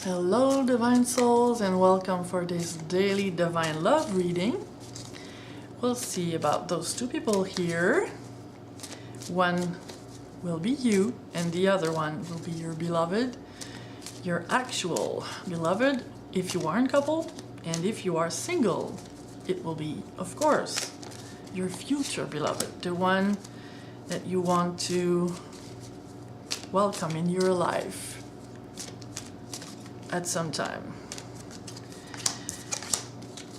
Hello, Divine Souls, and welcome for this daily Divine Love reading. We'll see about those two people here. One will be you, and the other one will be your beloved, your actual beloved, if you aren't coupled, and if you are single, it will be, of course, your future beloved, the one that you want to welcome in your life at some time.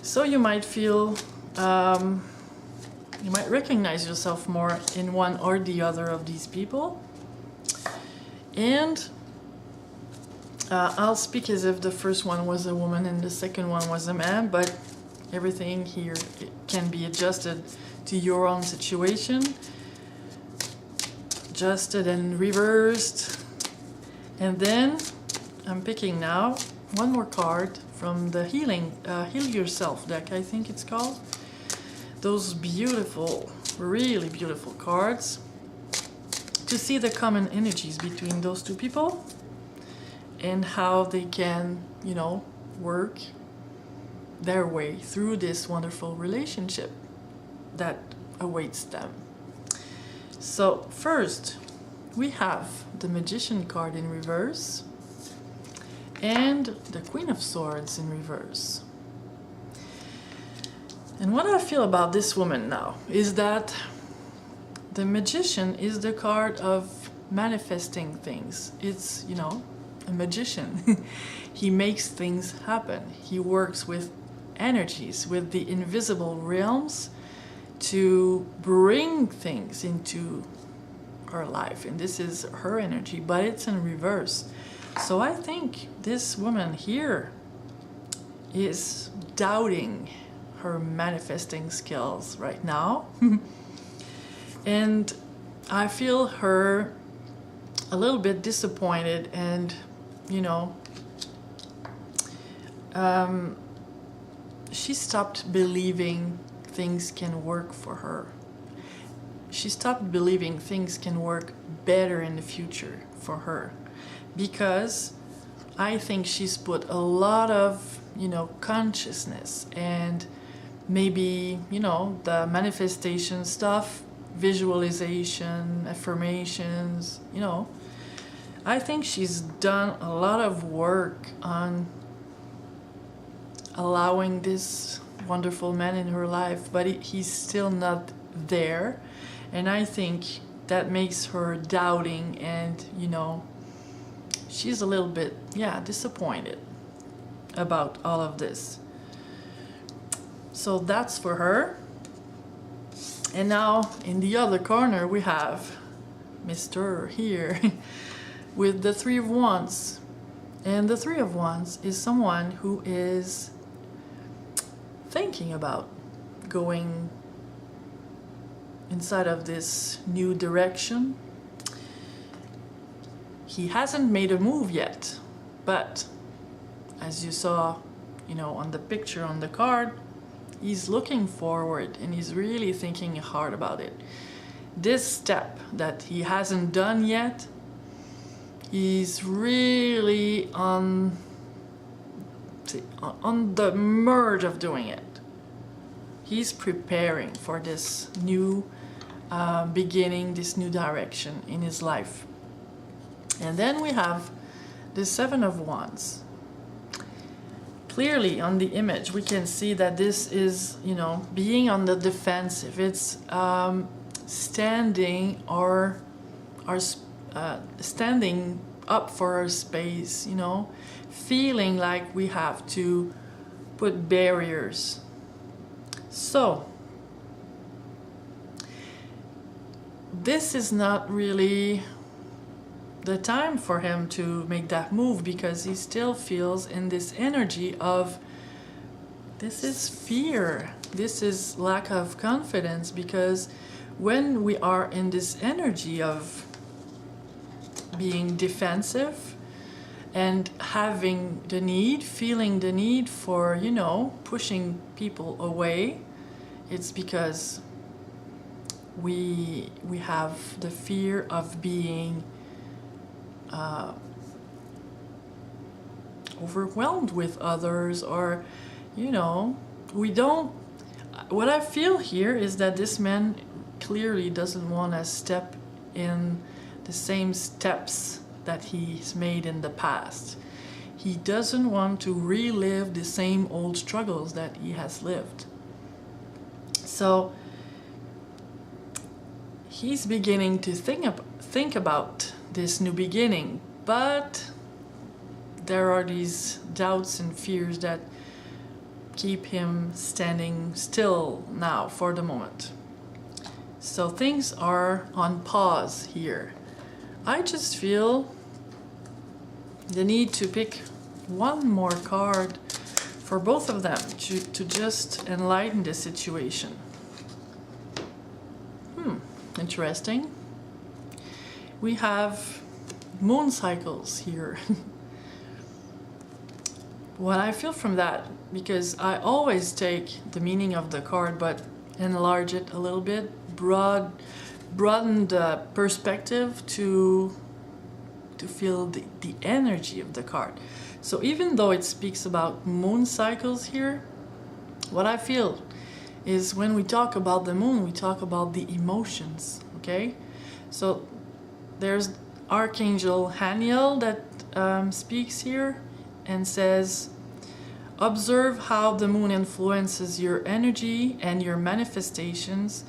So you might feel, you might recognize yourself more in one or the other of these people. And I'll speak as if the first one was a woman and the second one was a man, but everything here can be adjusted to your own situation, adjusted and reversed. And then I'm picking now one more card from the Heal Yourself deck, I think it's called. Those beautiful, really beautiful cards to see the common energies between those two people and how they can, work their way through this wonderful relationship that awaits them. So first, we have the Magician card in reverse and the Queen of Swords in reverse. And what I feel about this woman now is that the Magician is the card of manifesting things. It's, a magician. He makes things happen. He works with energies, with the invisible realms to bring things into our life. And this is her energy, but it's in reverse. So I think this woman here is doubting her manifesting skills right now. And I feel her a little bit disappointed and, she stopped believing things can work for her. She stopped believing things can work better in the future for her. Because I think she's put a lot of, consciousness and maybe, the manifestation stuff, visualization, affirmations, I think she's done a lot of work on allowing this wonderful man in her life, but he's still not there. And I think that makes her doubting and, she's a little bit, disappointed about all of this. So that's for her. And now in the other corner we have Mr. here with the Three of Wands. And the Three of Wands is someone who is thinking about going inside of this new direction. He hasn't made a move yet, but as you saw, on the picture on the card, he's looking forward and he's really thinking hard about it. This step that he hasn't done yet, he's really on the merge of doing it. He's preparing for this new beginning, this new direction in his life. And then we have the Seven of Wands. Clearly on the image we can see that this is, being on the defensive. It's standing standing up for our space, feeling like we have to put barriers. So this is not really the time for him to make that move, because he still feels in this energy of, this is fear, this is lack of confidence. Because when we are in this energy of being defensive and having the need, feeling the need for, pushing people away, it's because we have the fear of being overwhelmed with others, or, you know, we don't. What I feel here is that this man clearly doesn't want to step in the same steps that he's made in the past. He doesn't want to relive the same old struggles that he has lived. So he's beginning to think about this new beginning, but there are these doubts and fears that keep him standing still now for the moment. So things are on pause here. I just feel the need to pick one more card for both of them to just enlighten the situation. Interesting. We have moon cycles here. What I feel from that, because I always take the meaning of the card but enlarge it a little bit, broaden the perspective to feel the energy of the card. So even though it speaks about moon cycles here, what I feel is when we talk about the moon, we talk about the emotions, okay? So there's Archangel Haniel that speaks here and says, observe how the moon influences your energy and your manifestations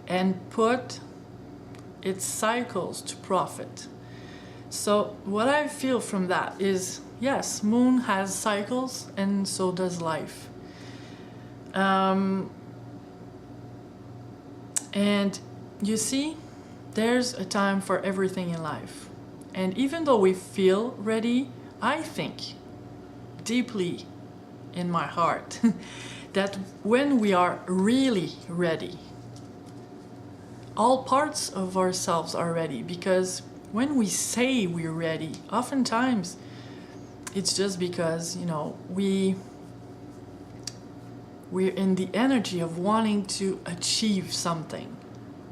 and put its cycles to profit. So what I feel from that is, yes, moon has cycles and so does life. And you see, there's a time for everything in life. And even though we feel ready, I think deeply in my heart that when we are really ready, all parts of ourselves are ready. Because when we say we're ready, oftentimes it's just because, you know, we're in the energy of wanting to achieve something.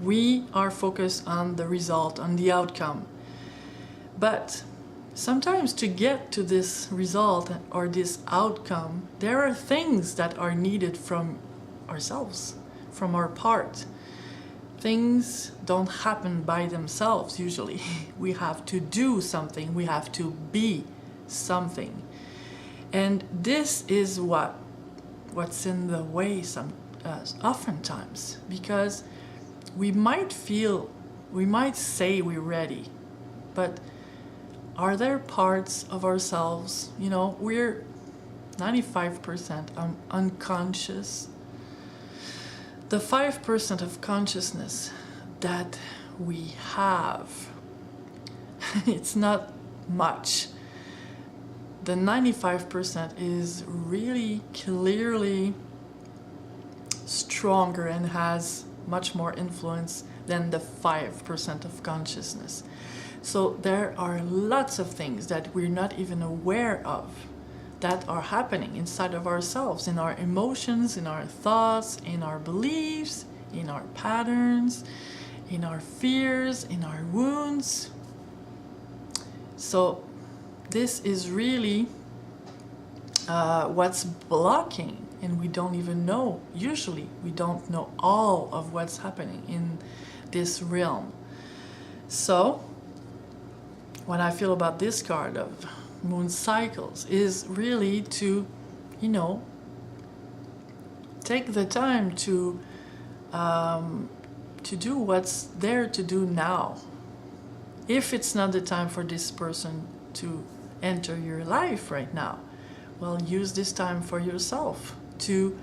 We are focused on the result, on the outcome. But sometimes to get to this result or this outcome, there are things that are needed from ourselves, from our part. Things don't happen by themselves usually. We have to do something, we have to be something. And this is what's in the way oftentimes, because we might say we're ready, but are there parts of ourselves, you know, we're 95% unconscious. The 5% of consciousness that we have, it's not much. The 95% is really clearly stronger and has much more influence than the 5% of consciousness. So there are lots of things that we're not even aware of that are happening inside of ourselves, in our emotions, in our thoughts, in our beliefs, in our patterns, in our fears, in our wounds. So this is really what's blocking, and we don't even know. Usually we don't know all of what's happening in this realm. So what I feel about this card of moon cycles is really to, you know, take the time to do what's there to do now. If it's not the time for this person to enter your life right now, well, use this time for yourself to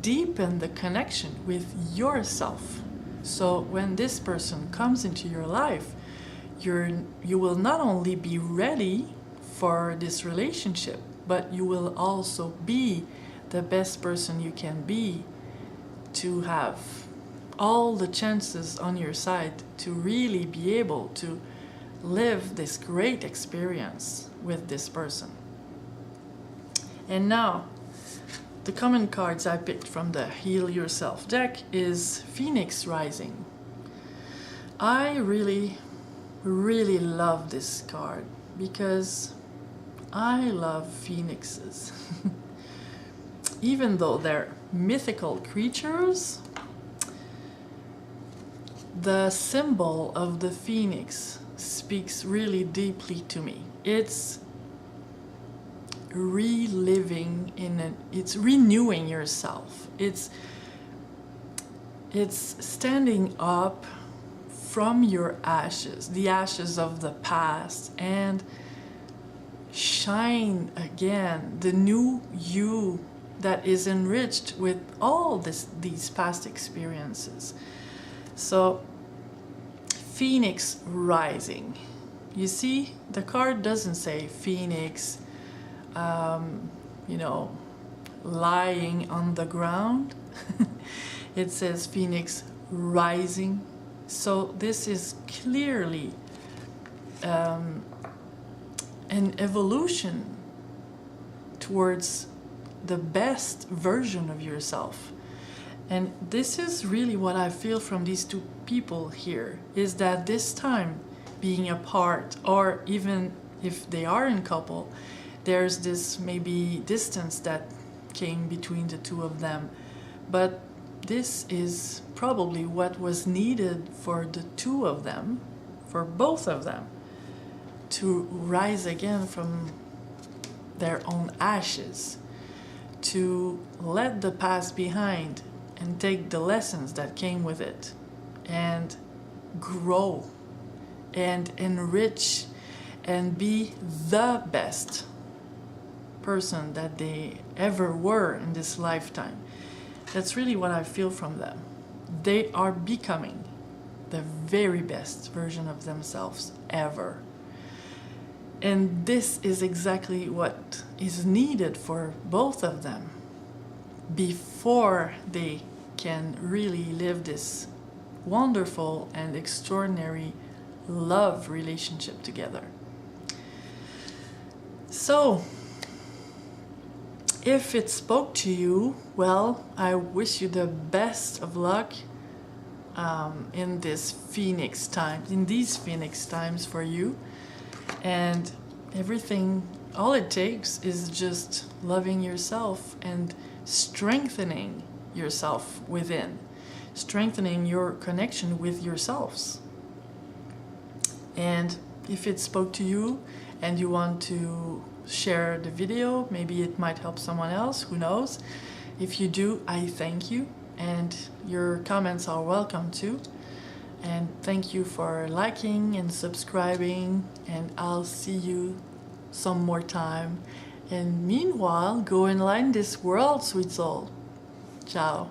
deepen the connection with yourself. So when this person comes into your life, you will not only be ready for this relationship, but you will also be the best person you can be, to have all the chances on your side to really be able to live this great experience with this person. And now, the common cards I picked from the Heal Yourself deck is Phoenix Rising. I really love this card because I love phoenixes. Even though they're mythical creatures, the symbol of the phoenix speaks really deeply to me. It's reliving it's renewing yourself. It's standing up from your ashes, the ashes of the past, and shine again the new you that is enriched with all these past experiences. So, Phoenix rising. You see, the card doesn't say Phoenix, lying on the ground. It says Phoenix rising. So this is clearly an evolution towards the best version of yourself. And this is really what I feel from these two people here, is that this time being apart, or even if they are in couple, there's this maybe distance that came between the two of them. But this is probably what was needed for the two of them, for both of them, to rise again from their own ashes, to let the past behind and take the lessons that came with it and grow and enrich and be the best person that they ever were in this lifetime. That's really what I feel from them. They are becoming the very best version of themselves ever. And this is exactly what is needed for both of them before they can really live this wonderful and extraordinary love relationship together. So, if it spoke to you, well, I wish you the best of luck in these Phoenix times for you. And everything, all it takes is just loving yourself and strengthening yourself within, strengthening your connection with yourselves. And if it spoke to you and you want to share the video, maybe it might help someone else, who knows. If you do, I thank you, and your comments are welcome too. And thank you for liking and subscribing, and I'll see you some more time. And meanwhile, go and light this world, sweet soul. Ciao.